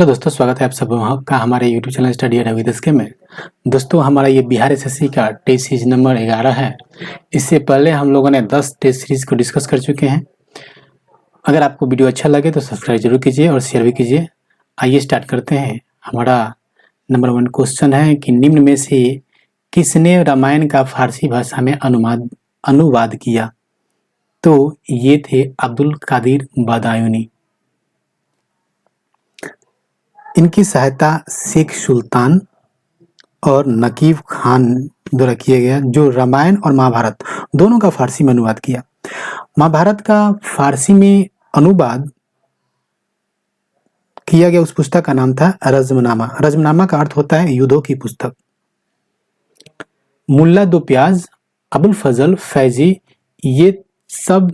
तो दोस्तों स्वागत है आप सब का हमारे YouTube channel study at with SK में। दोस्तों हमारा ये बिहार एसएससी का टेस्ट सीरीज नंबर 11 है। इससे पहले हम लोगों ने 10 टेस्ट सीरीज को डिस्कस कर चुके हैं। अगर आपको वीडियो अच्छा लगे तो सब्सक्राइब जरूर कीजिए और शेयर भी कीजिए। आइए स्टार्ट करते हैं। हमारा नंबर 1 क्वेश्चन है कि निम्न में से किसने रामायण का फारसी भाषा में अनुवाद किया? तो ये थे अब्दुल कादिर बदायूनी। इनकी सहायता शेख सुल्तान और नकीब खान द्वारा किया गया, जो रामायण और महाभारत दोनों का फारसी में अनुवाद किया। महाभारत का फारसी में अनुवाद किया गया उस पुस्तक का नाम था रज़्मनामा। रज़्मनामा का अर्थ होता है युद्धों की पुस्तक। मुल्ला दो प्याज, अबुल फजल फैजी, ये सब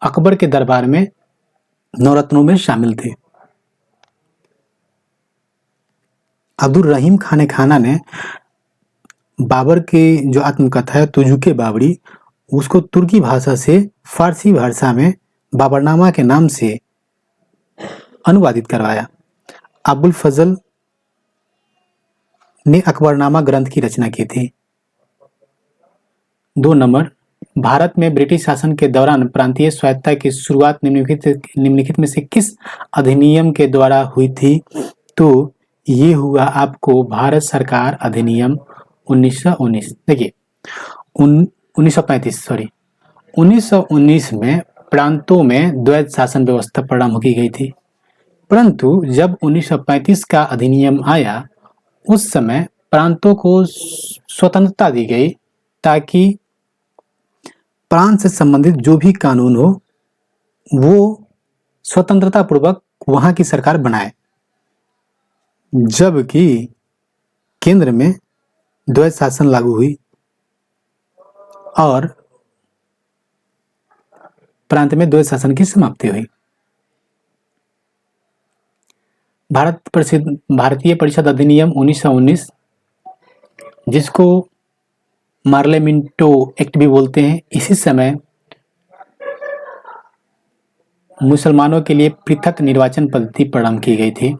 अकबर के दरबार में नवरत्नों में शामिल थे। अब्दुल रहीम खान खाना ने बाबर की जो आत्मकथा है तुजुके बाबरी, उसको तुर्की भाषा से फारसी भाषा में बाबरनामा के नाम से अनुवादित करवाया। अबुल फजल ने अकबरनामा ग्रंथ की रचना की थी। 2 नंबर, भारत में ब्रिटिश शासन के दौरान प्रांतीय स्वायत्तता की शुरुआत निम्नलिखित में से किस अधिनियम के द्वारा हुई थी? तो ये हुआ आपको भारत सरकार अधिनियम 1919। देखिए 1919 में प्रांतों में द्वैत शासन व्यवस्था प्रारंभ की गई थी, परंतु जब 1935 का अधिनियम आया उस समय प्रांतों को स्वतंत्रता दी गई ताकि प्रांत से संबंधित जो भी कानून हो वो स्वतंत्रता पूर्वक वहां की सरकार बनाए, जबकि केंद्र में द्वैत शासन लागू हुई और प्रांत में द्वैत शासन की समाप्ति हुई। भारतीय परिषद अधिनियम 1919, जिसको मार्लेमिंटो एक्ट भी बोलते हैं, इसी समय मुसलमानों के लिए पृथक निर्वाचन पद्धति प्रारंभ की गई थी।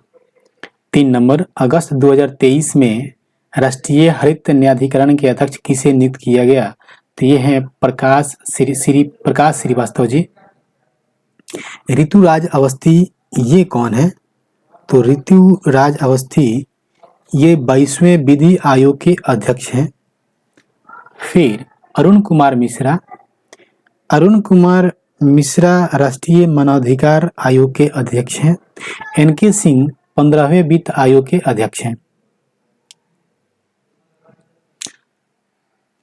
3 नंबर, अगस्त 2023 में राष्ट्रीय हरित न्यायाधिकरण के अध्यक्ष किसे नियुक्त किया गया? तो ये हैं प्रकाश श्रीवास्तव जी। ऋतुराज अवस्थी ये कौन है? तो ऋतुराज अवस्थी ये 22वें विधि आयोग के अध्यक्ष हैं। फिर अरुण कुमार मिश्रा राष्ट्रीय मानवाधिकार आयोग के अध्यक्ष हैं। एनके सिंह 15वें वित्त आयोग के अध्यक्ष हैं।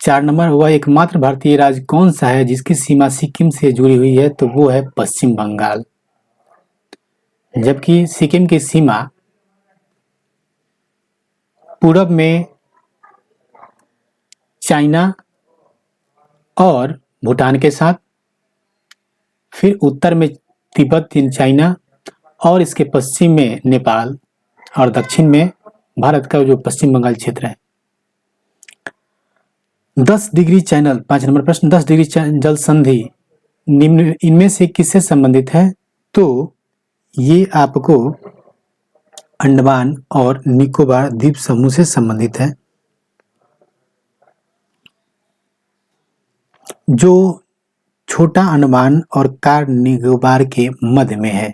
4 नंबर, वह एकमात्र भारतीय राज्य कौन सा है जिसकी सीमा सिक्किम से जुड़ी हुई है? तो वो है पश्चिम बंगाल, जबकि सिक्किम की सीमा पूरब में चाइना और भूटान के साथ, फिर उत्तर में तिब्बत चाइना और इसके पश्चिम में नेपाल और दक्षिण में भारत का जो पश्चिम बंगाल क्षेत्र है। 10 डिग्री चैनल, 5 नंबर प्रश्न, 10 डिग्री जल संधि निम्न इनमें से किससे संबंधित है? तो ये आपको अंडमान और निकोबार द्वीप समूह से संबंधित है, जो छोटा अंडमान और कार निकोबार के मध्य में है।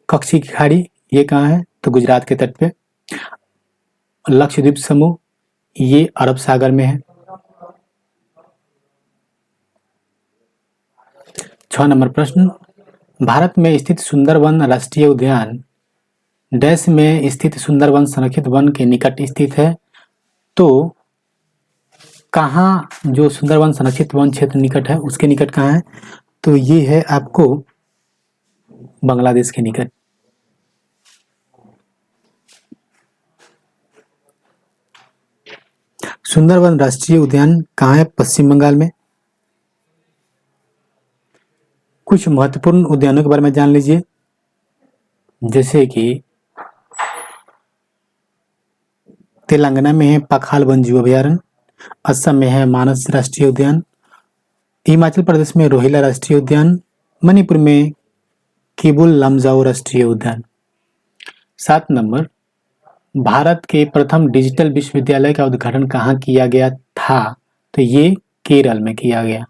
कच्छी की खाड़ी ये कहाँ है? तो गुजरात के तट पे। लक्षद्वीप समूह ये अरब सागर में है। 6 नंबर प्रश्न, भारत में स्थित सुंदरवन राष्ट्रीय उद्यान डैश में स्थित सुंदरवन संरक्षित वन के निकट स्थित है। तो कहाँ जो सुंदरवन संरक्षित वन क्षेत्र निकट है उसके निकट कहाँ है? तो ये है आपको बांग्लादेश के निकट। सुंदरवन राष्ट्रीय उद्यान कहाँ है? पश्चिम बंगाल में। कुछ महत्वपूर्ण उद्यानों के बारे में जान लीजिए, जैसे कि तेलंगाना में है पखाल वन्यजीव अभयारण्य, असम में है मानस राष्ट्रीय उद्यान, हिमाचल प्रदेश में रोहिला राष्ट्रीय उद्यान, मणिपुर में किबुल लमजाओ राष्ट्रीय उद्यान। 7 नंबर, भारत के प्रथम डिजिटल विश्वविद्यालय का उद्घाटन कहाँ किया गया था? तो ये केरल में किया गया।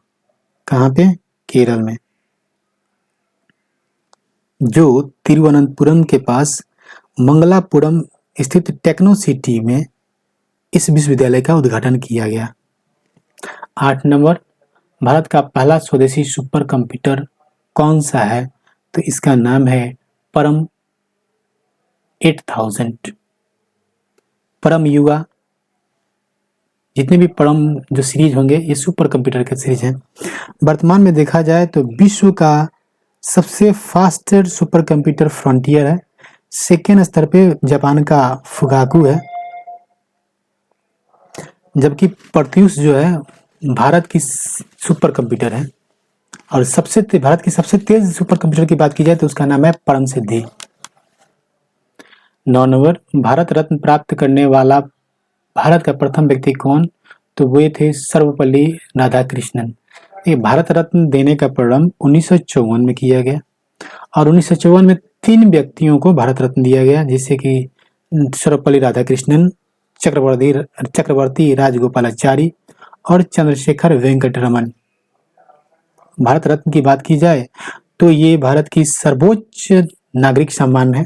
कहाँ पे? केरल में, जो तिरुवनंतपुरम के पास मंगलापुरम स्थित टेक्नो सिटी में इस विश्वविद्यालय का उद्घाटन किया गया। 8 नंबर, भारत का पहला स्वदेशी सुपर कंप्यूटर कौन सा है? तो इसका नाम है परम 8000। परम युगा, जितने भी परम जो सीरीज होंगे ये सुपर कंप्यूटर के सीरीज हैं। वर्तमान में देखा जाए तो विश्व का सबसे फास्टर सुपर कंप्यूटर फ्रंटियर है। सेकेंड स्तर पे जापान का फुगाकू है, जबकि प्रत्यूष जो है भारत की सुपर कंप्यूटर है। और भारत की सबसे तेज सुपर कंप्यूटर की बात की जाए तो उसका नाम है परम सिद्धि। 9 नंबर, भारत रत्न प्राप्त करने वाला भारत का प्रथम व्यक्ति कौन? तो वे थे सर्वपल्ली राधाकृष्णन। ये भारत रत्न देने का प्रारंभ 1954 में किया गया और 1954 में 3 व्यक्तियों को भारत रत्न दिया गया, जिससे कि सर्वपल्ली राधाकृष्णन, चक्रवर्ती राजगोपालाचारी और चंद्रशेखर वेंकट रमन। भारत रत्न की बात की जाए तो ये भारत की सर्वोच्च नागरिक सम्मान है।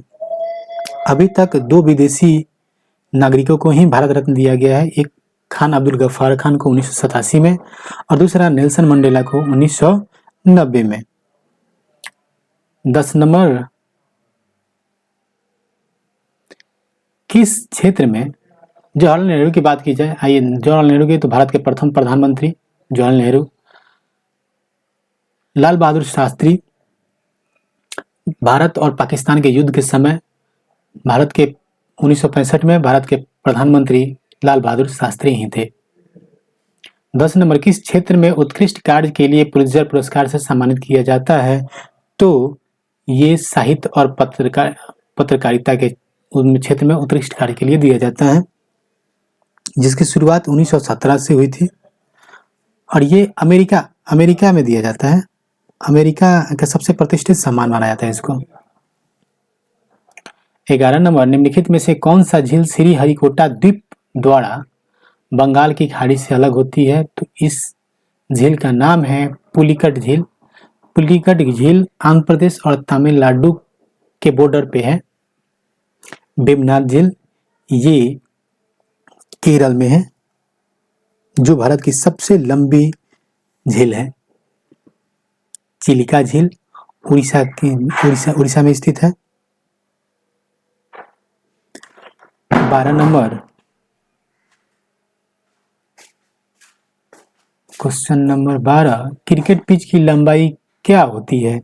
अभी तक 2 विदेशी नागरिकों को ही भारत रत्न दिया गया है, एक खान अब्दुल गफ्फार खान को 1987 में और दूसरा नेल्सन मंडेला को 1990 में। 10 नंबर, किस क्षेत्र में जवाहरलाल नेहरू की बात की जाए? आइए, जवाहरलाल नेहरू के तो भारत के प्रथम प्रधानमंत्री जवाहरलाल नेहरू। लाल बहादुर शास्त्री, भारत और पाकिस्तान के युद्ध के समय भारत के 1965 में भारत के प्रधानमंत्री लाल बहादुर शास्त्री ही थे। 10 नंबर, किस क्षेत्र में उत्कृष्ट कार्य के लिए पुलित्जर पुरस्कार से सम्मानित किया जाता है? तो ये साहित्य और पत्रकारिता के क्षेत्र में उत्कृष्ट कार्य के लिए दिया जाता है, जिसकी शुरुआत 1917 से हुई थी और ये अमेरिका में दिया जाता है। अमेरिका का सबसे प्रतिष्ठित सम्मान माना जाता है इसको। 11 नंबर, निम्नलिखित में से कौन सा झील श्री हरिकोटा द्वीप द्वारा बंगाल की खाड़ी से अलग होती है? तो इस झील का नाम है पुलिकट झील। पुलिकट झील आंध्र प्रदेश और तमिलनाडु के बॉर्डर पे है। वेम्बनाड झील ये केरल में है, जो भारत की सबसे लंबी झील है। चिलिका झील उड़ीसा में स्थित है। 12 number, question number 12, cricket pitch की लंबाई क्या होती है?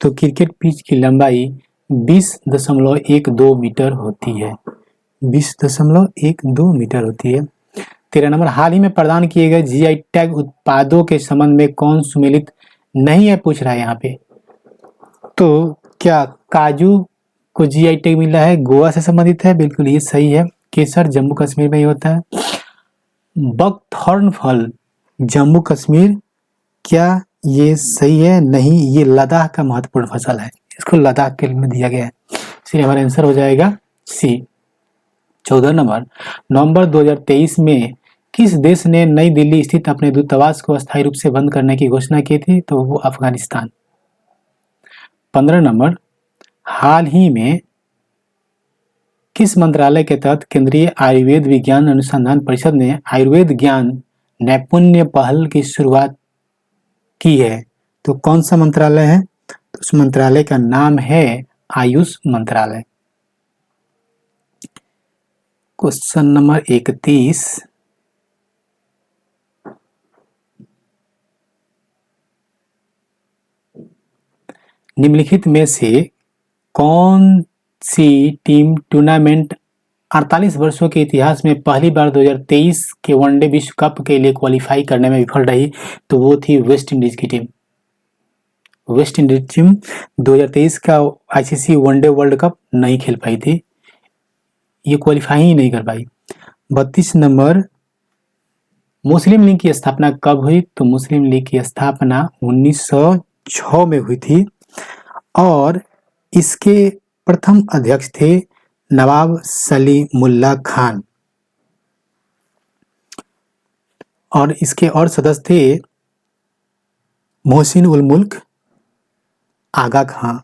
तो क्रिकेट पिच की लंबाई 20.12 मीटर होती है। 20.12 मीटर होती है। 13 नंबर, हाल ही में प्रदान किए गए जीआई टैग उत्पादों के संबंध में कौन सुमेलित नहीं है, पूछ रहा है यहाँ पे। तो क्या काजू को जीआई टैग मिला है? गोवा से संबंधित है, बिल्कुल ये सही है। केसर जम्मू कश्मीर में ही होता है। बकथॉर्न फल जम्मू कश्मीर, क्या ये सही है? नहीं, ये लद्दाख का महत्वपूर्ण फसल है, इसको लद्दाख के लिए में दिया गया है, इसलिए हमारा आंसर हो जाएगा सी। 14 नंबर, नवंबर 2023 में किस देश ने नई दिल्ली स्थित अपने दूतावास को अस्थायी रूप से बंद करने की घोषणा की थी? तो वो अफगानिस्तान। 15 नंबर, हाल ही में किस मंत्रालय के तहत केंद्रीय आयुर्वेद विज्ञान अनुसंधान परिषद ने आयुर्वेद ज्ञान नैपुण्य पहल की शुरुआत की है? तो कौन सा मंत्रालय है? तो उस मंत्रालय का नाम है आयुष मंत्रालय। क्वेश्चन नंबर 31, निम्नलिखित में से कौन सी टीम टूर्नामेंट 48 वर्षों के इतिहास में पहली बार 2023 के वनडे विश्व कप के लिए क्वालिफाई करने में विफल रही? तो वो थी वेस्ट इंडीज की टीम। वेस्ट इंडीज टीम 2023 का आईसीसी वनडे वर्ल्ड कप नहीं खेल पाई थी, ये क्वालिफाई ही नहीं कर पाई। 32 नंबर, मुस्लिम लीग की स्थापना कब हुई? तो मुस्लिम लीग की स्थापना 1906 में हुई थी और इसके प्रथम अध्यक्ष थे नवाब सलीमुल्लाह खान और इसके और सदस्य थे मोहसिन उल मुल्क आगा खां।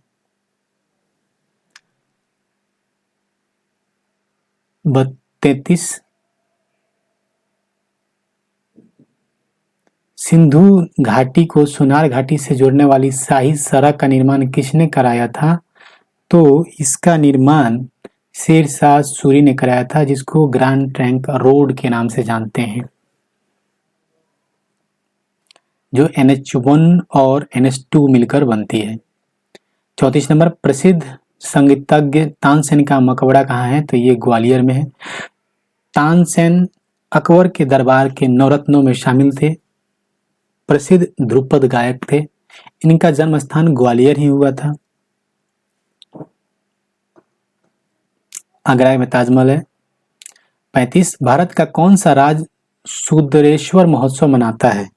33 सिंधु घाटी को सोनार घाटी से जोड़ने वाली शाही सड़क का निर्माण किसने कराया था? तो इसका निर्माण शेर शाह सूरी ने कराया था, जिसको ग्रैंड ट्रंक रोड के नाम से जानते हैं, जो NH1 और NH2 मिलकर बनती है। 34 नंबर, प्रसिद्ध संगीतज्ञ तानसेन का मकबरा कहाँ है? तो ये ग्वालियर में है। तानसेन अकबर के दरबार के नवरत्नों में शामिल थे, प्रसिद्ध ध्रुपद गायक थे। इनका जन्म स्थान ग्वालियर ही हुआ था। आगरा में ताजमहल है। 35, भारत का कौन सा राज्य सुदरेश्वर महोत्सव मनाता है?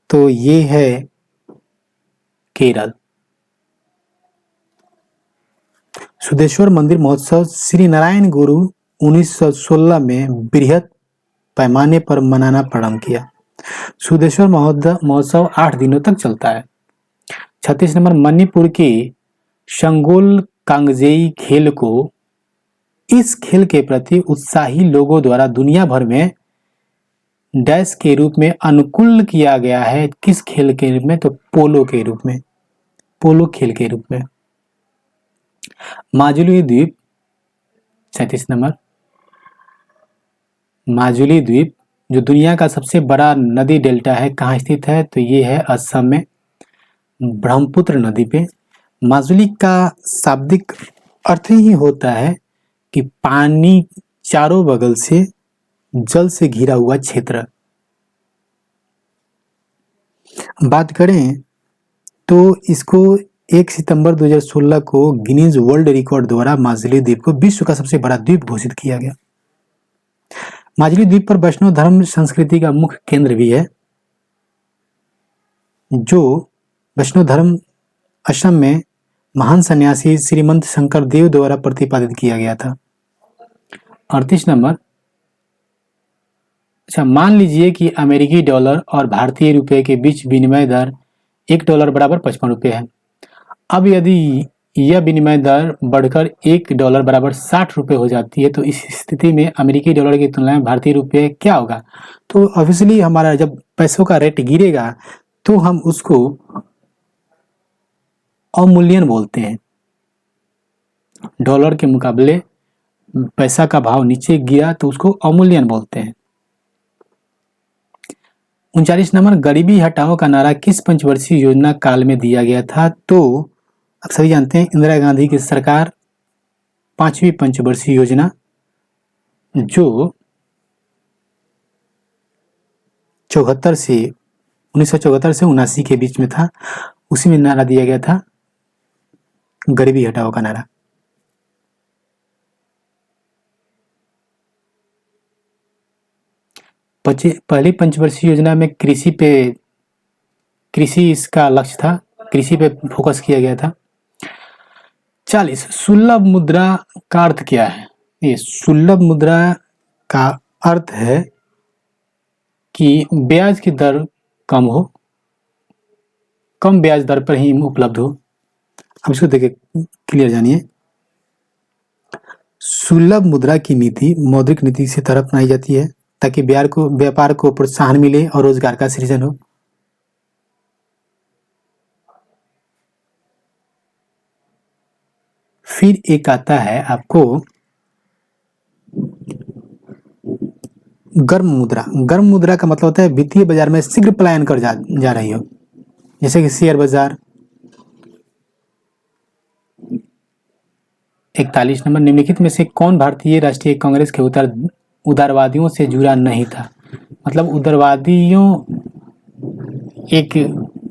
तो ये है केरल। सुदेश्वर मंदिर महोत्सव श्री नारायण गुरु 1916 में बृहद पैमाने पर मनाना प्रारंभ किया। सुदेश्वर महोत्सव 8 दिनों तक चलता है। 36 नंबर, मणिपुर के शंगोल कांगजेई खेल को इस खेल के प्रति उत्साही लोगों द्वारा दुनिया भर में डैश के रूप में अनुकूल किया गया है। किस खेल के रूप में? तो पोलो के रूप में, पोलो खेल के रूप में। माजुली द्वीप 37 नंबर, माजुली द्वीप जो दुनिया का सबसे बड़ा नदी डेल्टा है, कहाँ स्थित है? तो ये है असम में, ब्रह्मपुत्र नदी पे। माजुली का शाब्दिक अर्थ ही होता है कि पानी चारों बगल से जल से घिरा हुआ क्षेत्र। बात करें तो इसको 1 सितंबर 2016 को गिनीज वर्ल्ड रिकॉर्ड द्वारा माजुली द्वीप को विश्व का सबसे बड़ा द्वीप घोषित किया गया। माजुली द्वीप पर वैष्णव धर्म संस्कृति का मुख्य केंद्र भी है, जो वैष्णव धर्म असम में महान सन्यासी श्रीमंत शंकर देव द्वारा प्रतिपादित किया गया था। 38 नंबर, अच्छा मान लीजिए कि अमेरिकी डॉलर और भारतीय रुपए के बीच विनिमय दर $1 बराबर 55 रुपये है। अब यदि यह विनिमय दर बढ़कर $1 बराबर 60 रुपये हो जाती है, तो इस स्थिति में अमेरिकी डॉलर की तुलना में भारतीय रुपये क्या होगा? तो ऑब्वियसली हमारा जब पैसों का रेट गिरेगा तो हम उसको अवमूल्यन बोलते हैं। डॉलर के मुकाबले पैसा का भाव नीचे गिरा तो उसको अवमूल्यन बोलते हैं। 39 नंबर, गरीबी हटाओ का नारा किस पंचवर्षीय योजना काल में दिया गया था? तो आप सभी जानते हैं इंदिरा गांधी की सरकार 5वीं पंचवर्षीय योजना, जो 1974 से 79 के बीच में था, उसी में नारा दिया गया था गरीबी हटाओ का नारा। पहली पंचवर्षीय योजना में कृषि इसका लक्ष्य था, कृषि पे फोकस किया गया था। 40, सुलभ मुद्रा का अर्थ क्या है? ये सुलभ मुद्रा का अर्थ है कि ब्याज की दर कम हो, कम ब्याज दर पर ही उपलब्ध हो। अब इसको देखिए, क्लियर जानिए। सुलभ मुद्रा की नीति मौद्रिक नीति से तरफ अपनाई जाती है ताकि व्यापार को प्रोत्साहन मिले और रोजगार का सृजन हो। फिर एक आता है आपको गर्म मुद्रा। गर्म मुद्रा का मतलब होता है वित्तीय बाजार में शीघ्र पलायन कर जा रही हो, जैसे कि शेयर बाजार। 41 नंबर, निम्नलिखित में से कौन भारतीय राष्ट्रीय कांग्रेस के उदारवादियों से जुड़ा नहीं था? मतलब उदारवादियों एक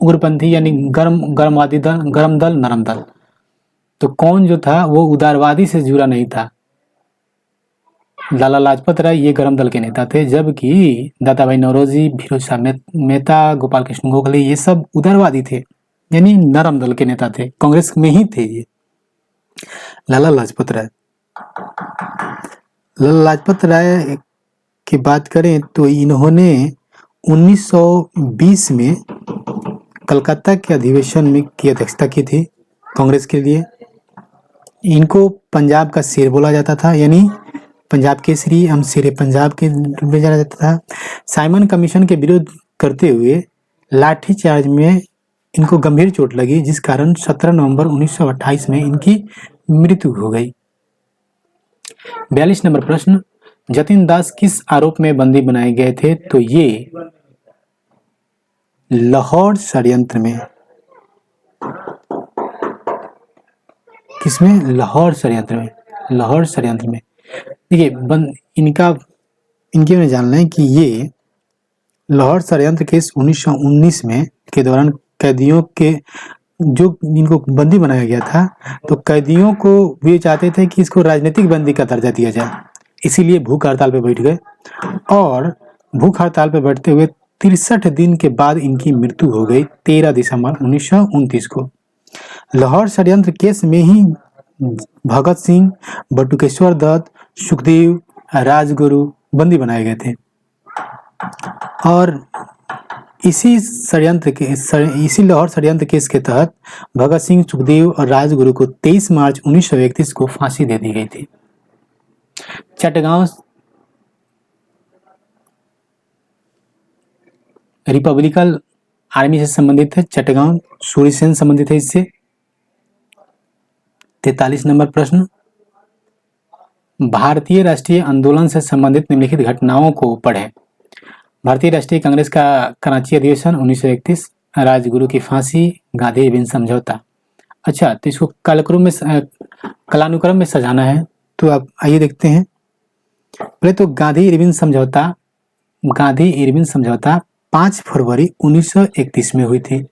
उग्रपंथी यानी गर्मवादी दल, गर्म दल, नरम दल। तो कौन जो था वो उदारवादी से जुड़ा नहीं था? लाला लाजपत राय ये गर्म दल के नेता थे, जबकि दादा भाई नौरोजी, फिरोज शाह मेहता, गोपाल कृष्ण गोखले ये सब उदारवादी थे, यानी नरम दल के नेता थे, कांग्रेस में ही थे ये। लाला लाजपत राय। लाला लाजपत राय की बात करें तो इन्होंने 1920 में कलकत्ता के अधिवेशन में की अध्यक्षता की थी कांग्रेस के लिए। इनको पंजाब का शेर बोला जाता था, यानी पंजाब केसरी, हम शेरे पंजाब के रूप में जाना जाता था। साइमन कमीशन के विरोध करते हुए लाठीचार्ज में इनको गंभीर चोट लगी, जिस कारण 17 नवंबर 1928 में इनकी मृत्यु हो गई। 42 नंबर प्रश्न, जतिन दास किस आरोप में बंदी बनाए गए थे? तो ये लाहौर षड्यंत्र में। किसमें? लाहौर षड्यंत्र में। लाहौर षड्यंत्र में देखिए इनके में जानना है कि ये लाहौर षड्यंत्र केस 1919 में के दौरान कैदियों के जो इनको बंदी बनाया गया था, तो कैदियों को वे चाहते थे कि इसको राजनीतिक बंदी का दर्जा दिया जाए, इसीलिए भूख हड़ताल पे बैठ गए और भूख हड़ताल पे बैठते हुए 63 दिन के बाद इनकी मृत्यु हो गई 13 दिसंबर 1929 को। लाहौर षड्यंत्र केस में ही भगत सिंह, बटुकेश्वर दत्त, सुखदेव, राजगुरु बंदी बनाए गए थे और इसी लाहौर षड्यंत्र केस के तहत भगत सिंह, सुखदेव और राजगुरु को 23 मार्च 1931 को फांसी दे दी गई थी। चटगांव रिपब्लिकन आर्मी से संबंधित है, चटगांव सूर्यसेन संबंधित है इससे। 43 नंबर प्रश्न, भारतीय राष्ट्रीय आंदोलन से संबंधित निम्नलिखित घटनाओं को पढ़ें। भारतीय राष्ट्रीय कांग्रेस का कराची अधिवेशन 1931, राजगुरु की फांसी, गांधी इरविन समझौता। अच्छा, तो इसको कालानुक्रम में सजाना है, तो आप आइए देखते हैं। पहले तो गांधी इरविन समझौता 5 फरवरी 1931 में हुई थी।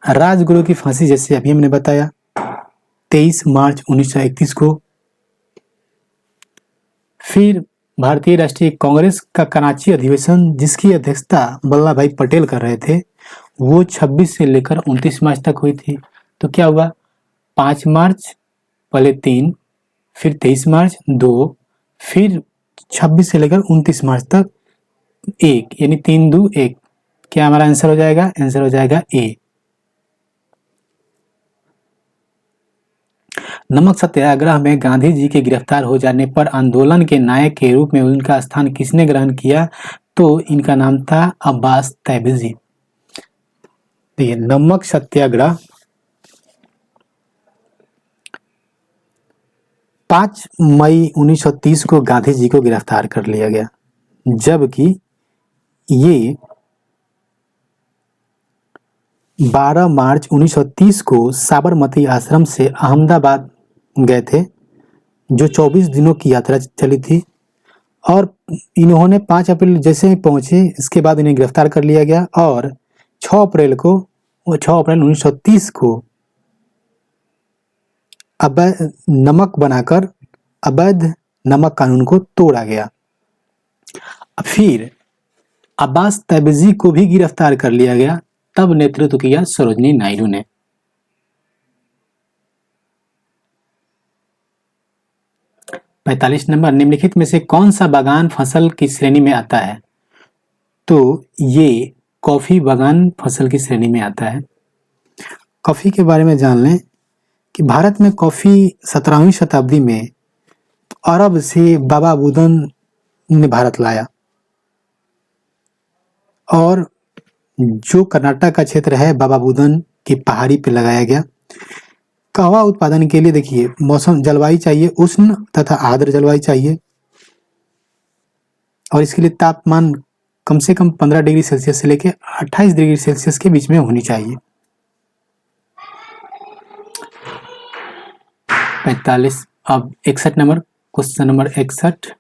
राजगुरु की फांसी जैसे अभी हमने बताया 23 मार्च 1931 को। फिर भारतीय राष्ट्रीय कांग्रेस का कराची अधिवेशन, जिसकी अध्यक्षता वल्लभ भाई पटेल कर रहे थे, वो 26 से लेकर 29 मार्च तक हुई थी। तो क्या हुआ? 5 मार्च पहले 3, फिर 23 मार्च 2, फिर 26 से लेकर 29 मार्च तक 1, यानी 3 2 1। क्या हमारा आंसर हो जाएगा? आंसर हो जाएगा ए। नमक सत्याग्रह में गांधी जी के गिरफ्तार हो जाने पर आंदोलन के नायक के रूप में उनका स्थान किसने ग्रहण किया? तो इनका नाम था अब्बास तैबजी। देखिए, नमक सत्याग्रह 5 मई 1930 को गांधी जी को गिरफ्तार कर लिया गया, जबकि ये 12 मार्च 1930 को साबरमती आश्रम से अहमदाबाद गए थे, जो 24 दिनों की यात्रा चली थी। और इन्होंने 5 अप्रैल जैसे ही पहुंचे, इसके बाद इन्हें गिरफ्तार कर लिया गया और 6 अप्रैल 1930 को नमक बनाकर अवैध नमक कानून को तोड़ा गया। फिर अब्बास तैबजी को भी गिरफ्तार कर लिया गया, तब नेतृत्व किया सरोजिनी नायडू ने। पैंतालीस नंबर, निम्नलिखित में से कौन सा बागान फसल की श्रेणी में आता है? तो ये कॉफी बागान फसल की श्रेणी में आता है। कॉफी के बारे में जान लें कि भारत में कॉफी 17वीं शताब्दी में अरब से बाबा बुदन ने भारत लाया और जो कर्नाटक का क्षेत्र है बाबा बुदन की पहाड़ी पे लगाया गया। कहवा उत्पादन के लिए देखिए, मौसम जलवायु चाहिए, उष्ण तथा आर्द्र जलवायु चाहिए और इसके लिए तापमान कम से कम 15 डिग्री सेल्सियस से लेकर 28 डिग्री सेल्सियस के बीच में होनी चाहिए। 45। अब 61 नंबर, क्वेश्चन नंबर 61,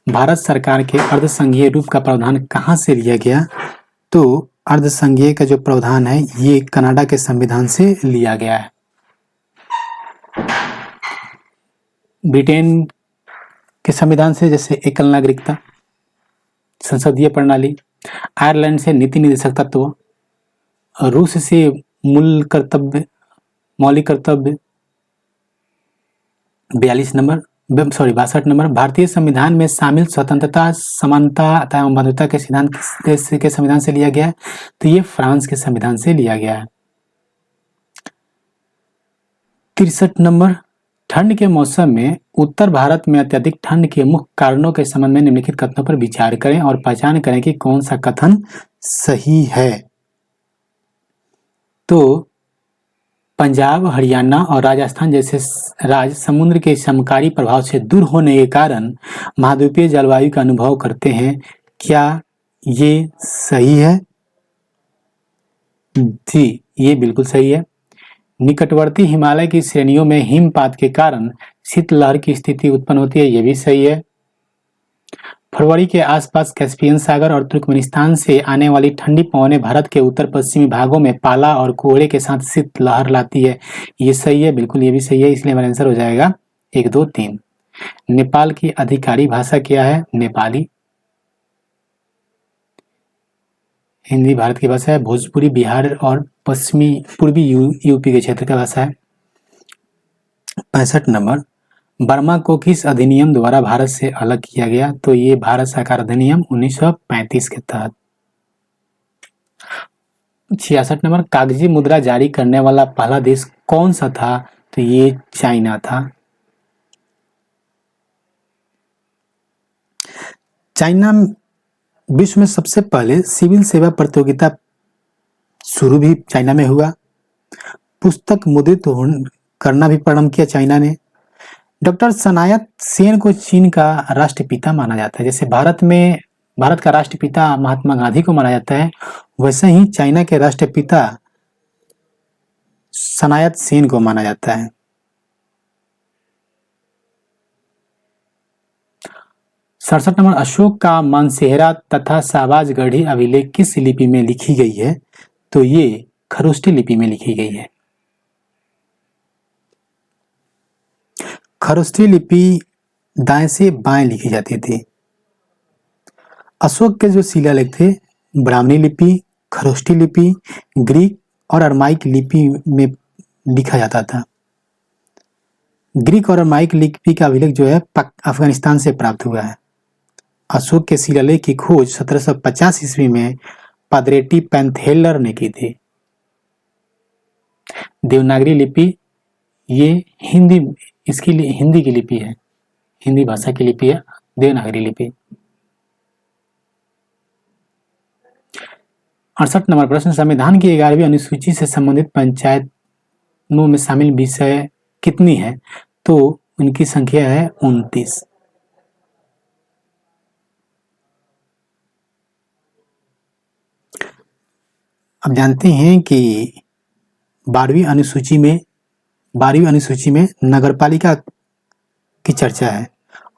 भारत सरकार के अर्धसंघीय रूप का प्रावधान कहाँ से लिया गया? तो अर्धसंघीय का जो प्रावधान है ये कनाडा के संविधान से लिया गया है। ब्रिटेन के संविधान से, जैसे एकल नागरिकता। संसदीय प्रणाली, आयरलैंड से नीति निर्देशक तत्व, रूस से मौलिक कर्तव्य 62 नंबर, भारतीय संविधान में शामिल स्वतंत्रता, समानता एवं बंधुता के सिद्धांत किस देश के संविधान से लिया गया है? तो ये फ्रांस के संविधान से लिया गया है। 63 नंबर, ठंड के मौसम में उत्तर भारत में अत्यधिक ठंड के मुख्य कारणों के संबंध में निम्नलिखित कथनों पर विचार करें और पहचान करें कि कौन सा कथन सही है। तो पंजाब, हरियाणा और राजस्थान जैसे राज्य समुद्र के समकारी प्रभाव से दूर होने के कारण महाद्वीपीय जलवायु का अनुभव करते हैं। क्या ये सही है? जी, ये बिल्कुल सही है। निकटवर्ती हिमालय की श्रेणियों में हिमपात के कारण शीतलहर की स्थिति उत्पन्न होती है, ये भी सही है। फरवरी के आसपास कैस्पियन सागर और तुर्कमेनिस्तान से आने वाली ठंडी पवनें भारत के उत्तर पश्चिमी भागों में पाला और कोहरे के साथ शीतलहर लाती है, ये सही है, बिल्कुल ये भी सही है, इसलिए हमारा आंसर हो जाएगा 1, 2, 3। नेपाल की आधिकारिक भाषा क्या है? नेपाली। हिंदी भारत की भाषा है। भोजपुरी बिहार और पूर्वी यूपी के क्षेत्र का भाषा है। 65 नंबर, बर्मा को किस अधिनियम द्वारा भारत से अलग किया गया? तो ये भारत सरकार अधिनियम 1935 के तहत। 66 नंबर, कागजी मुद्रा जारी करने वाला पहला देश कौन सा था? तो ये चाइना था। चाइना विश्व में सबसे पहले सिविल सेवा प्रतियोगिता शुरू भी चाइना में हुआ। पुस्तक मुद्रित करना भी प्रारंभ किया चाइना ने। डॉक्टर सनायत सेन को चीन का राष्ट्रपिता माना जाता है। जैसे भारत का राष्ट्रपिता महात्मा गांधी को माना जाता है, वैसे ही चाइना के राष्ट्रपिता सनायत सेन को माना जाता है। 67 नंबर, अशोक का मानसेहरा तथा शाहबाजगढ़ी अभिलेख किस लिपि में लिखी गई है? तो ये खरोष्टी लिपि में लिखी गई है। खरोष्टी लिपि दाएं से बाएं लिखी जाती थी। अशोक के जो शिलालेख थे, ब्राह्मणी लिपि, खरोष्टी लिपि, ग्रीक और अरमाइक लिपि में लिखा जाता था। ग्रीक और अरमाइक लिपि का अभिलेख जो है अफगानिस्तान से प्राप्त हुआ है। अशोक के शिलालेख की खोज 1750 ईस्वी में पादरेटी पैंथेलर ने की थी। देवनागरी लिपि ये हिंदी की लिपि है, हिंदी भाषा की लिपि है देवनागरी लिपि। 68 नंबर प्रश्न, संविधान की 11वीं अनुसूची से संबंधित पंचायतों में शामिल विषय कितनी है? तो उनकी संख्या है 29। अब जानते हैं कि 12वीं अनुसूची में नगरपालिका की चर्चा है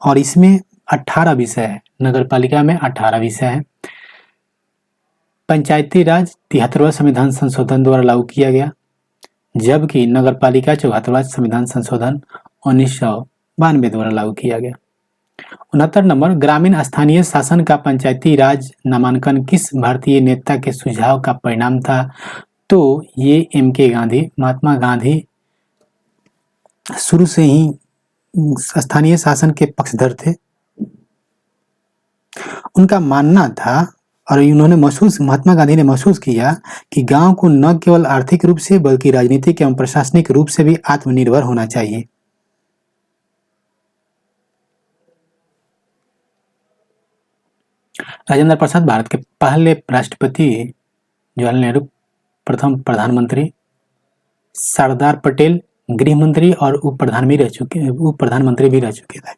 और इसमें 18 विषय है। नगरपालिका में 18 विषय है। पंचायती राज 73वां संविधान संशोधन द्वारा लागू किया गया, जबकि नगरपालिका 74वां संविधान संशोधन 1992 द्वारा लागू किया गया। 69 नंबर, ग्रामीण स्थानीय शासन का पंचायती राज नामांकन किस भारतीय नेता के सुझाव का परिणाम था? तो ये M.K. गांधी। महात्मा गांधी शुरू से ही स्थानीय शासन के पक्षधर थे। उनका मानना था और महात्मा गांधी ने महसूस किया कि गांव को न केवल आर्थिक रूप से बल्कि राजनीतिक एवं प्रशासनिक रूप से भी आत्मनिर्भर होना चाहिए। राजेंद्र प्रसाद भारत के पहले राष्ट्रपति, जवाहरलाल नेहरू प्रथम प्रधानमंत्री, सरदार पटेल गृह मंत्री और उप प्रधानमंत्री भी रह चुके थे।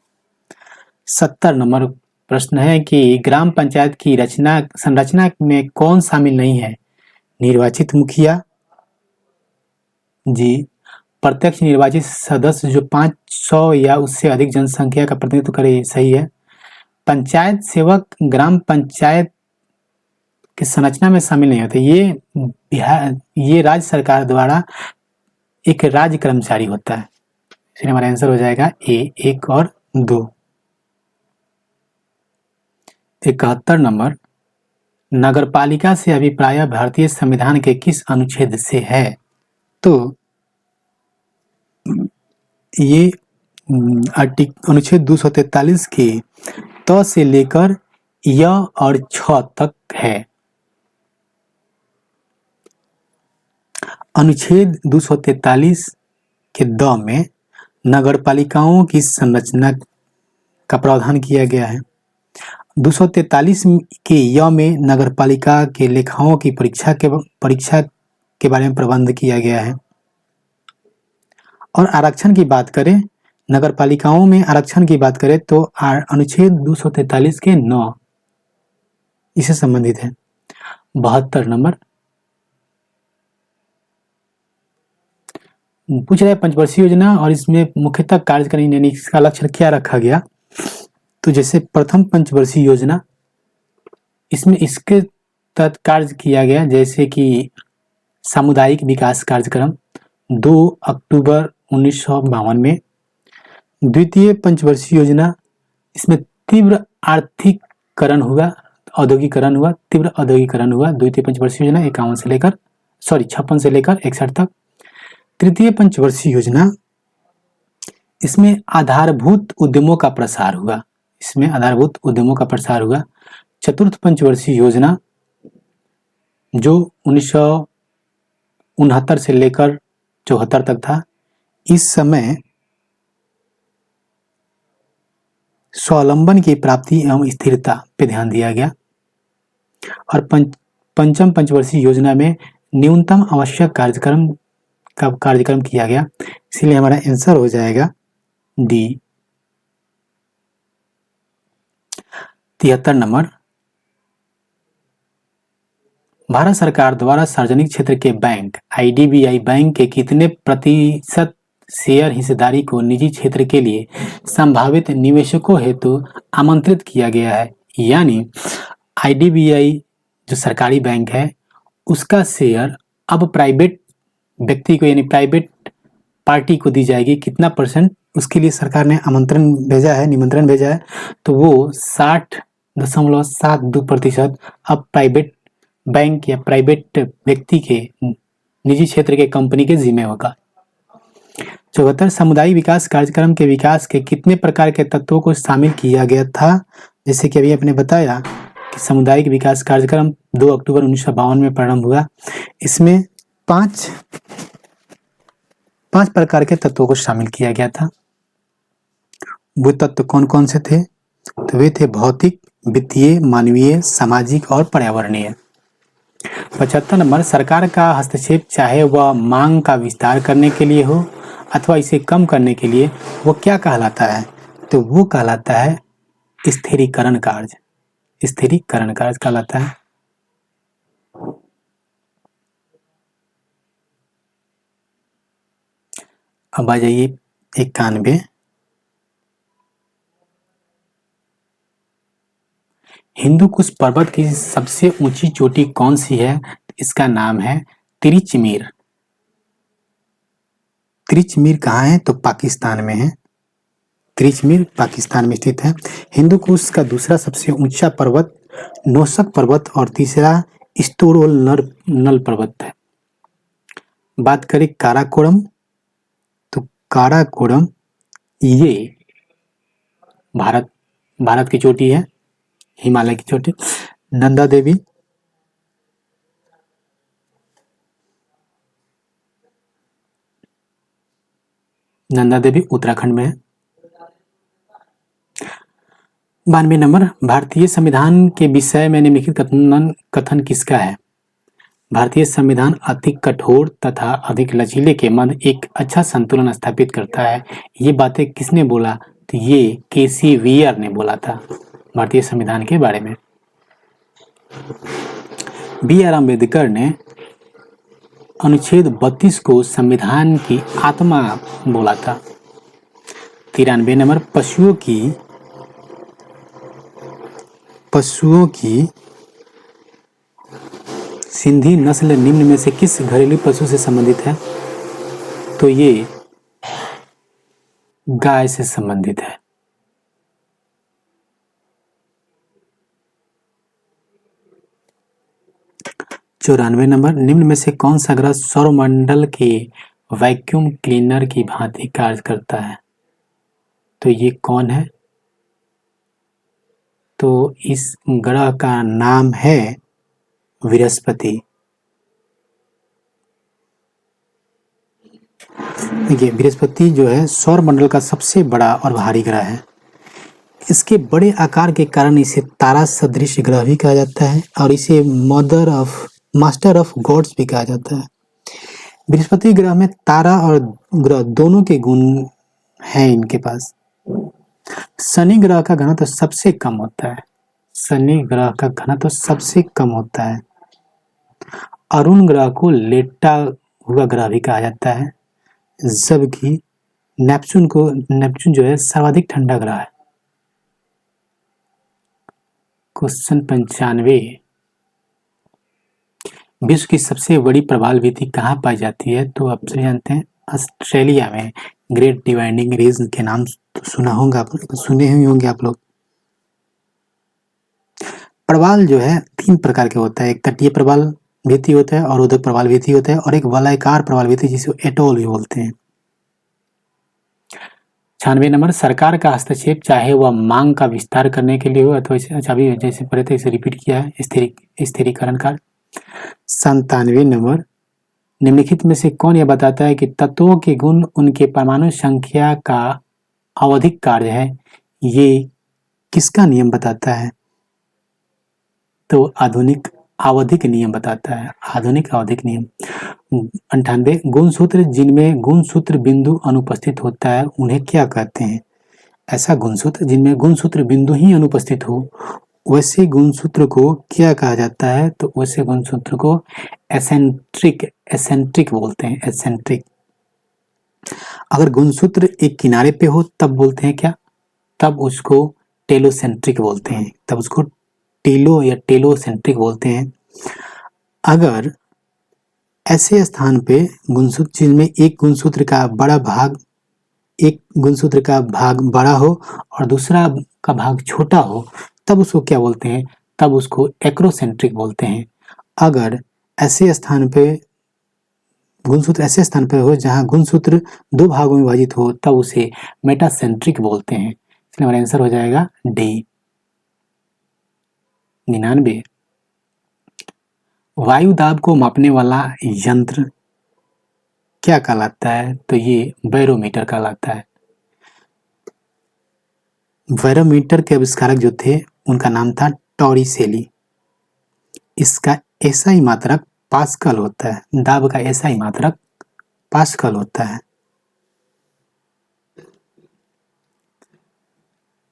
70 नंबर प्रश्न है कि ग्राम पंचायत की संरचना में कौन शामिल नहीं है? निर्वाचित मुखिया, जी, प्रत्यक्ष निर्वाचित सदस्य जो 500 या उससे अधिक जनसंख्या का प्रतिनिधित्व करे, सही है। पंचायत सेवक ग्राम पंचायत की संरचना में शामिल नहीं होते। ये राज्य सरकार द्वारा एक राज्य कर्मचारी होता है, इसलिए हमारा आंसर हो जाएगा A, 1 और 2। 71 नंबर, नगरपालिका से अभिप्राय भारतीय संविधान के किस अनुच्छेद से है? तो ये अनुच्छेद 243 के त से लेकर य और छ तक है। अनुच्छेद 243 के द में नगरपालिकाओं की संरचना का प्रावधान किया गया है। 243 के य में नगरपालिका के लेखाओं की परीक्षा के बारे में प्रबंध किया गया है। और आरक्षण की बात करें, नगरपालिकाओं में आरक्षण की बात करें तो अनुच्छेद 243 के 9 इससे संबंधित है। 72 नंबर पूछ रहा है पंचवर्षीय योजना और इसमें मुख्यतः कार्यकारिणी यानी इसका लक्ष्य क्या रखा गया। तो जैसे प्रथम पंचवर्षीय योजना, इसमें इसके तहत कार्य किया गया जैसे कि सामुदायिक विकास कार्यक्रम 2 अक्टूबर 1952 में। द्वितीय पंचवर्षीय योजना, इसमें तीव्र आर्थिकरण हुआ, औद्योगिकरण हुआ, तीव्र औद्योगिकरण हुआ। द्वितीय पंचवर्षीय योजना 56 से लेकर 61 तक। तृतीय पंचवर्षीय योजना, इसमें आधारभूत उद्यमों का प्रसार हुआ, चतुर्थ पंचवर्षीय योजना जो 1969 से लेकर 74 तक था, इस समय स्वावलंबन की प्राप्ति एवं स्थिरता पे ध्यान दिया गया। और पंचम पंचवर्षीय योजना में न्यूनतम आवश्यक कार्यक्रम किया गया, इसीलिए हमारा आंसर हो जाएगा डी। 73 नंबर, भारत सरकार द्वारा सार्वजनिक क्षेत्र के बैंक IDBI बैंक के कितने प्रतिशत शेयर हिस्सेदारी को निजी क्षेत्र के लिए संभावित निवेशकों हेतु आमंत्रित किया गया है? यानी IDBI जो सरकारी बैंक है उसका शेयर अब प्राइवेट व्यक्ति को यानी प्राइवेट पार्टी को दी जाएगी। कितना %? उसके लिए सरकार ने निमंत्रण भेजा है। तो वो 60.72% अब प्राइवेट बैंक या प्राइवेट व्यक्ति के निजी क्षेत्र के कंपनी के जिम्मे होगा। 74 सामुदायिक विकास कार्यक्रम के विकास के कितने प्रकार के तत्वों को शामिल किया गया था? जैसे कि अभी आपने बताया कि सामुदायिक विकास कार्यक्रम 2 अक्टूबर 1952 में प्रारंभ हुआ। इसमें 5 प्रकार के तत्वों को शामिल किया गया था। वो तत्व कौन कौन से थे? तो वे थे भौतिक, वित्तीय, मानवीय, सामाजिक और पर्यावरणीय। 75 नंबर, सरकार का हस्तक्षेप चाहे वह मांग का विस्तार करने के लिए हो अथवा इसे कम करने के लिए, वो क्या कहलाता है? तो वो कहलाता है स्थिरीकरण कार्य कहलाता है। अब आ जाइए 91। हिंदुकुश पर्वत की सबसे ऊंची चोटी कौन सी है? इसका नाम है तिरिचमीर। तिरिचमीर कहाँ है? तो पाकिस्तान में है। तिरिचमीर पाकिस्तान में स्थित है। हिंदुकुश का दूसरा सबसे ऊंचा पर्वत नोशक पर्वत और तीसरा स्टोरोल नल पर्वत है। बात करें काराकोरम, तो काराकोरम ये भारत की चोटी है, हिमालय की चोटी। नंदा देवी उत्तराखंड में है। 92 नंबर, भारतीय संविधान के विषय में निम्नलिखित कथन किसका है? भारतीय संविधान अधिक कठोर तथा अधिक लचीले के मध्य एक अच्छा संतुलन स्थापित करता है। ये बातें किसने बोला? तो ये KC वीयर ने बोला था भारतीय संविधान के बारे में। BR अम्बेडकर ने अनुच्छेद 32 को संविधान की आत्मा बोला था। 93 नंबर, पशुओं की सिंधी नस्ल निम्न में से किस घरेलू पशु से संबंधित है? तो ये गाय से संबंधित है। 94 नंबर, निम्न में से कौन सा ग्रह सौरमंडल के वैक्यूम क्लीनर की भांति कार्य करता है? तो ये कौन है? तो इस ग्रह का नाम है बृहस्पति। देखिए, बृहस्पति जो है सौरमंडल का सबसे बड़ा और भारी ग्रह है। इसके बड़े आकार के कारण इसे तारा सदृश ग्रह भी कहा जाता है और इसे मास्टर ऑफ गॉड्स भी कहा जाता है। बृहस्पति ग्रह में तारा और ग्रह दोनों के गुण हैं इनके पास। शनि ग्रह का घनत्व सबसे कम होता है। शनि ग्रह का घनत्व सबसे कम होता है। अरुण ग्रह को लेटा हुआ ग्रह भी कहा जाता है, जबकि नेपच्यून जो है सर्वाधिक ठंडा ग्रह है। क्वेश्चन 95, विश्व की सबसे बड़ी प्रवाल भित्ति कहाँ पाई जाती है? तो आप सभी जानते हैं ऑस्ट्रेलिया में। ग्रेट डिवाइडिंग रेंज के नाम सुने ही होंगे आप लोग। प्रवाल जो है 3 प्रकार के होता है, एक तटीय प्रवाल भित्ति होता है और उदक प्रवाल भित्ति होता है और एक वलयाकार प्रवाल भित्ति जिसे एटोल भी बोलते हैं। 96 नंबर, सरकार का हस्तक्षेप चाहे वह मांग का विस्तार करने के लिए हो अथवा अभी जैसे पढ़े थे इसे रिपीट किया है, स्थिरीकरण का। 97 नंबर, निम्नलिखित में से कौन यह बताता है कि तत्वों के गुण उनके परमाणु संख्या का आवधिक कार्य है? ये किसका नियम बताता है? तो आधुनिक आवधिक नियम बताता है, आधुनिक आवधिक नियम। 98, गुणसूत्र जिनमें गुणसूत्र बिंदु अनुपस्थित होता है उन्हें क्या कहते हैं? ऐसा गुणसूत्र जिनमें गुणसूत्र बिंदु ही अनुपस्थित हो वैसे गुणसूत्र को क्या कहा जाता है? तो वैसे गुणसूत्र को एसेंट्रिक बोलते हैं, एसेंट्रिक। अगर गुणसूत्र एक किनारे पे हो तब बोलते हैं क्या? तब उसको टेलोसेंट्रिक बोलते हैं, तब उसको टेलो या टेलोसेंट्रिक बोलते हैं। अगर ऐसे स्थान पे गुणसूत्र जिनमें एक गुणसूत्र का भाग बड़ा हो और दूसरा का भाग छोटा हो तब उसको क्या बोलते हैं? तब उसको एक्रोसेंट्रिक बोलते हैं। अगर ऐसे स्थान पे गुणसूत्र ऐसे स्थान पे हो जहां गुणसूत्र 2 भागों में विभाजित हो तब उसे मेटासेंट्रिक बोलते हैं। इसलिए हमारा आंसर हो जाएगा डी। 99, वायु दाब को मापने वाला यंत्र क्या कहलाता है? तो ये बैरोमीटर कहलाता है। बैरोमीटर के आविष्कारक जो थे उनका नाम था टॉरिसेली। इसका एसआई मात्रक पास्कल होता है, दाब का एसआई मात्रक पास्कल होता है।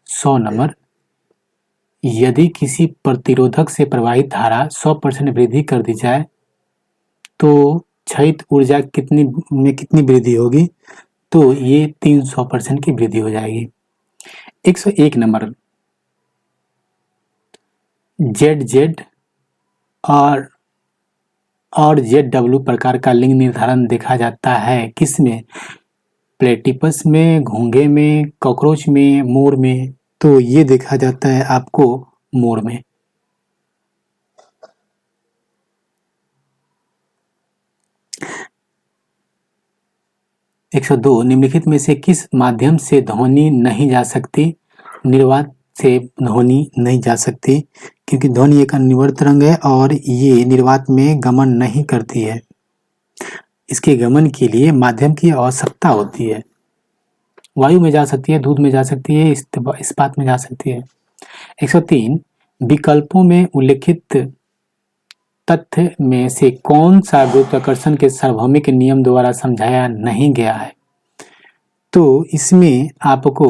100 नंबर, यदि किसी प्रतिरोधक से प्रवाहित धारा 100% वृद्धि कर दी जाए तो क्षयित ऊर्जा कितनी वृद्धि होगी? तो ये 300% की वृद्धि हो जाएगी। 101 नंबर, ZZ और ZW प्रकार का लिंग निर्धारण देखा जाता है किसमें? प्लेटिपस में, घोंघे में, कॉकरोच में, मोर में। तो ये देखा जाता है आपको मोर में। 102, निम्नलिखित में से किस माध्यम से ध्वनि नहीं जा सकती? निर्वात से ध्वनि नहीं जा सकती क्योंकि ध्वनि एक अनिवर्त तरंग है और ये निर्वात में गमन नहीं करती है। इसके गमन के लिए माध्यम की आवश्यकता होती है। वायु में जा सकती है, दूध में जा सकती है, इस्पात में जा सकती है। 103, विकल्पों में उल्लिखित तथ्य में से कौन सा गुरुत्वाकर्षण के सार्वभौमिक नियम द्वारा समझाया नहीं गया है? तो इसमें आपको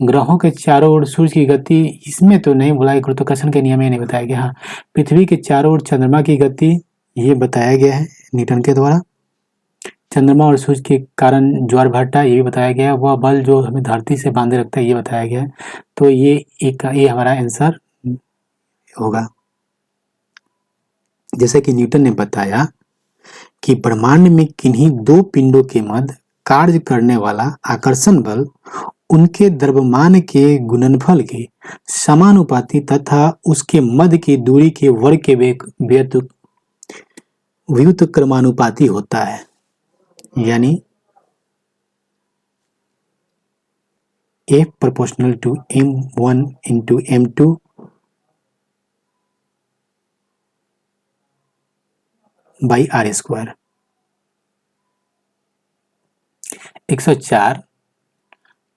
ग्रहों के चारों ओर सूर्य की गति, इसमें तो नहीं बोला, गुरुत्वाकर्षण के नियम ये नहीं बताया गया। हाँ, पृथ्वी के चारों ओर चंद्रमा की गति ये बताया गया है न्यूटन के द्वारा। चंद्रमा और सूर्य के कारण ज्वार भाटा ये भी बताया गया है। वह बल जो हमें धरती से बांधे रखता है ये बताया गया है। तो ये हमारा आंसर होगा। जैसे कि न्यूटन ने बताया कि ब्रह्मांड में किन्हीं 2 पिंडों के मध्य कार्य करने वाला आकर्षण बल उनके द्रव्यमान के गुणनफल के समानुपाती तथा उसके मध्य की दूरी के वर्ग के व्युत्क्रमानुपाती होता है, यानी F proportional to M1 into M2 by R square. 104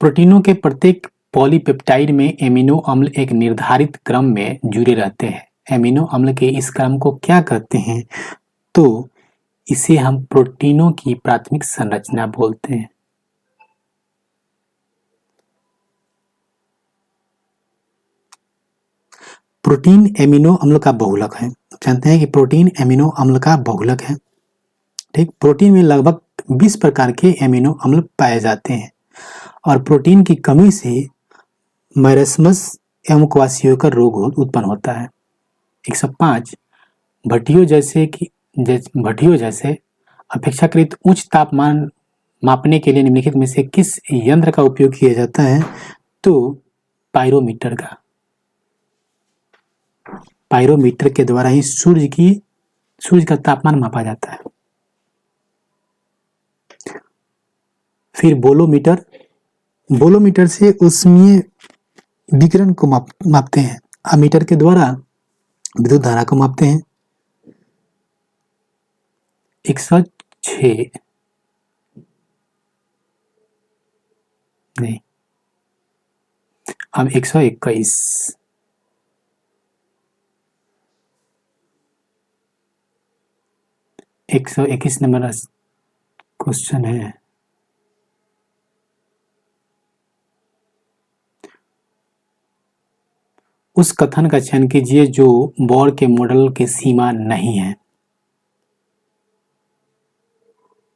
प्रोटीनों के प्रत्येक पॉलीपेप्टाइड में एमिनो अम्ल एक निर्धारित क्रम में जुड़े रहते हैं। एमिनो अम्ल के इस क्रम को क्या कहते हैं? तो इसे हम प्रोटीनों की प्राथमिक संरचना बोलते हैं। प्रोटीन एमिनो अम्ल का बहुलक है। जानते हैं कि प्रोटीन एमिनो अम्ल का बहुलक है। ठीक, प्रोटीन में लगभग 20 प्रकार के एमिनो अम्ल पाए जाते हैं और प्रोटीन की कमी से मैरस्मस एवं क्वाशियोकर रोग उत्पन्न होता है। 105 भट्टियों जैसे अपेक्षाकृत उच्च तापमान मापने के लिए निम्नलिखित में से किस यंत्र का उपयोग किया जाता है? तो पायरोमीटर का। पायरोमीटर के द्वारा ही सूर्य का तापमान मापा जाता है। फिर बोलोमीटर से ऊष्मीय विकिरण को मापते हैं। अमीटर के द्वारा विद्युत धारा को मापते हैं। 106 नहीं, अब 121 121 नंबर क्वेश्चन है। उस कथन का चयन कीजिए जो बोर के मॉडल की सीमा नहीं है।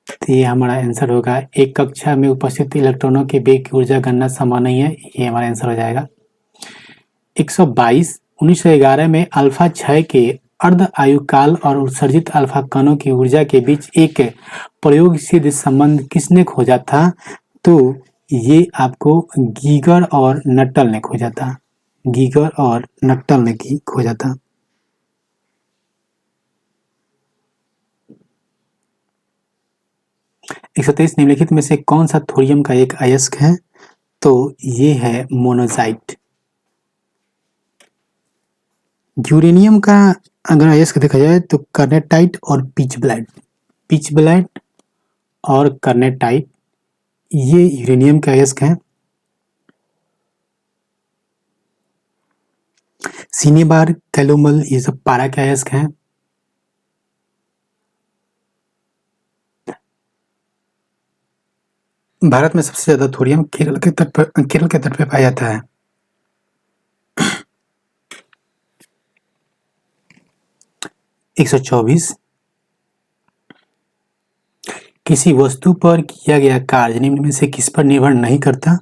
तो ये हमारा आंसर होगा। एक कक्षा में उपस्थित इलेक्ट्रॉनों के वेग की ऊर्जा गणना समान नहीं है, ये हमारा आंसर हो जाएगा। 122 1911 में अल्फा क्षय के अर्ध आयुकाल और उत्सर्जित अल्फा कणों की ऊर्जा के बीच एक प्रयोगसिद्ध संबंध किसने खोजा था? तो ये आपको गीगर और नट्टल ने खोजा था। गीगर और नट्टल ने खोजा था। 123 निम्नलिखित में से कौन सा थोरियम का एक अयस्क है? तो ये है मोनोजाइट। यूरेनियम का अगर अयस्क देखा जाए तो कर्नेटाइट और पिच ब्लाइट और कर्नेटाइट ये यूरेनियम के अयस्क हैं। सिनेबार, कैलोमल ये सब पारा के अयस्क हैं। भारत में सबसे ज्यादा थोरियम केरल के तट पे पाया जाता है। एक 124 किसी वस्तु पर किया गया कार्य निम्न में से किस पर निर्भर नहीं करता?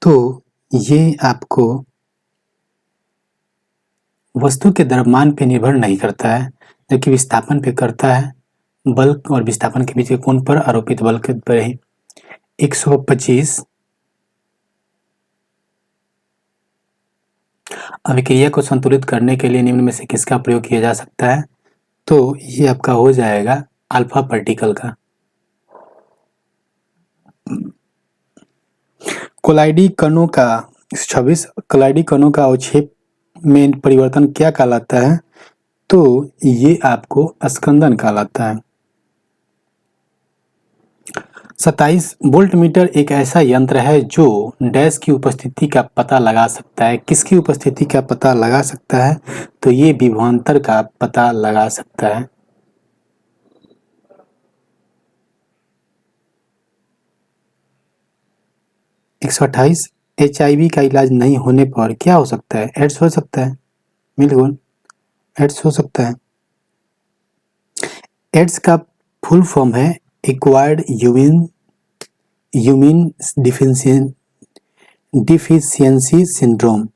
तो ये आपको वस्तु के द्रव्यमान पे निर्भर नहीं करता है, जबकि विस्थापन पे करता है। बल और विस्थापन के बीच के कोण पर आरोपित बल के पर ही। 125 अभिक्रिया को संतुलित करने के लिए निम्न में से किसका प्रयोग किया जा सकता है? तो ये आपका हो जाएगा अल्फा पार्टिकल का। कोलाइडी कणों का 26 कोलाइडी कणों का अवक्षेप में परिवर्तन क्या कहलाता है? तो ये आपको स्कंदन कहलाता है। 27 वोल्टमीटर एक ऐसा यंत्र है जो डैश की उपस्थिति का पता लगा सकता है। किसकी उपस्थिति का पता लगा सकता है? तो ये विभवांतर का पता लगा सकता है। 128 HIV का इलाज नहीं होने पर क्या हो सकता है? एड्स हो सकता है। बिल्कुल एड्स हो सकता है। एड्स का फुल फॉर्म है acquired human deficiency syndrome.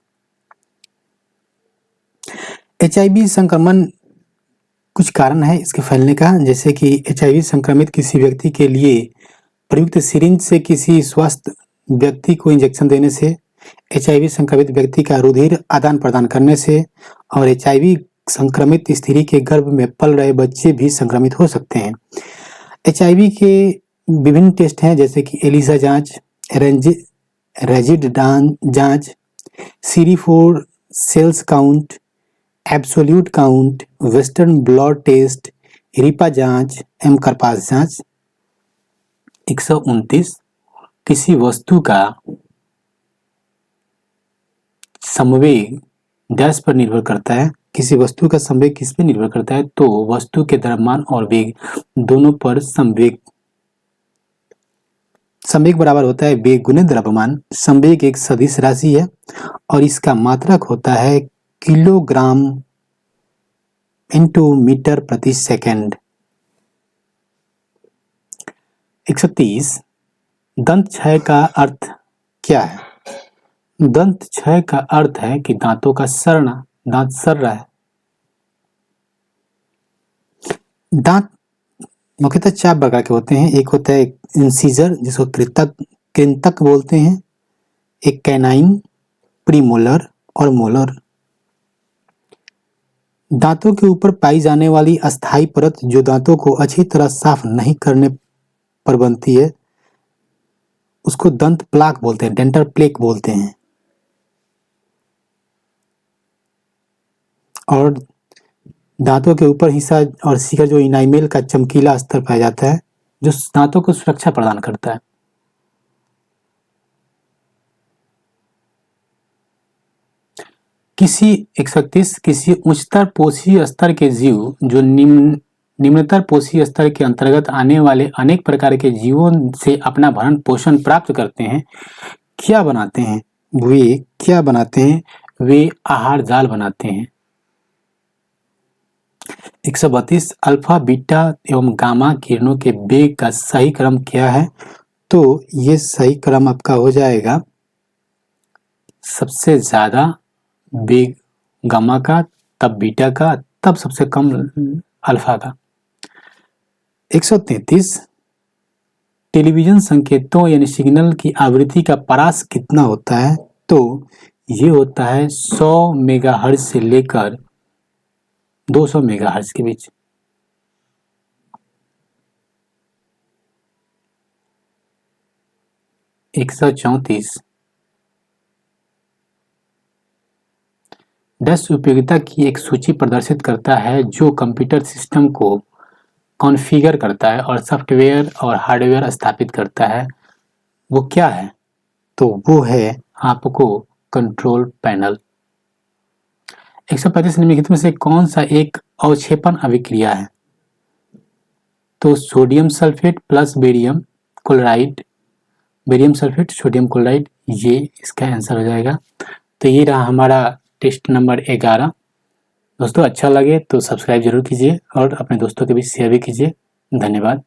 HIV संक्रमण कुछ कारण है इसके फैलने का, जैसे कि HIV संक्रमित किसी व्यक्ति के लिए प्रयुक्त सिरिंज से किसी स्वस्थ व्यक्ति को इंजेक्शन देने से, HIV संक्रमित व्यक्ति का रुधिर आदान प्रदान करने से और HIV संक्रमित स्त्री के गर्भ में पल रहे बच्चे भी संक्रमित हो सकते हैं। HIV के विभिन्न टेस्ट हैं, जैसे कि एलिसा जांच, रैजिड जांच, CD4 cells count, absolute count, western blood test, रिपा जांच, करपास जांच। 129 किसी वस्तु का संवेग डैश पर निर्भर करता है। किसी वस्तु का संवेग किस पर निर्भर करता है? तो वस्तु के द्रव्यमान और वेग दोनों पर संवेग बराबर होता है वेग गुने द्रव्यमान। संवेग एक सदिश राशि है और इसका मात्रक होता है किलोग्राम इंटू मीटर प्रति सेकंड। 130 दंत क्षय का अर्थ क्या है? दंत क्षय का अर्थ है कि दांतों का सड़ना, दांत सड़ रहा है। दांत मुख्यतः 4 प्रकार के होते हैं। एक होता है इंसीजर, जिसको कृंतक बोलते हैं, एक कैनाइन, प्रीमोलर और मोलर। दांतों के ऊपर पाई जाने वाली अस्थायी परत जो दांतों को अच्छी तरह साफ नहीं करने पर बनती है, उसको दंत प्लाक बोलते हैं, डेंटल प्लेक बोलते हैं। और दांतों के ऊपर हिस्सा और शिखर जो इनामेल का चमकीला स्तर पाया जाता है, जो दांतों को सुरक्षा प्रदान करता है। किसी 131 किसी उच्चतर पोषीय स्तर के जीव जो निम्नतर पोषीय स्तर के अंतर्गत आने वाले अनेक प्रकार के जीवों से अपना भरण पोषण प्राप्त करते हैं, क्या बनाते हैं? वे क्या बनाते हैं? वे आहार जाल बनाते हैं। 132 अल्फा, बीटा एवं गामा किरणों के वेग का सही क्रम क्या है? तो ये सही क्रम आपका हो जाएगा सबसे ज्यादा वेग गामा का, तब बीटा का, तब सबसे कम अल्फा का। 133 टेलीविजन संकेतों यानी सिग्नल की आवृत्ति का परास कितना होता है? तो ये होता है 100 मेगाहर्ट्ज से लेकर 200 मेगाहर्ट्ज के बीच। 134 10 उपयोगिता की एक सूची प्रदर्शित करता है जो कंप्यूटर सिस्टम को कॉन्फ़िगर करता है और सॉफ्टवेयर और हार्डवेयर स्थापित करता है। वो क्या है? तो वो है आपको कंट्रोल पैनल। 135 निम्नलिखित में से कौन सा एक अवक्षेपण अभिक्रिया है? तो sodium sulphate plus barium chloride, barium sulphate sodium chloride, ये इसका आंसर हो जाएगा। तो ये रहा हमारा टेस्ट नंबर 11। दोस्तों अच्छा लगे तो सब्सक्राइब जरूर कीजिए और अपने दोस्तों के बीच शेयर भी कीजिए। धन्यवाद।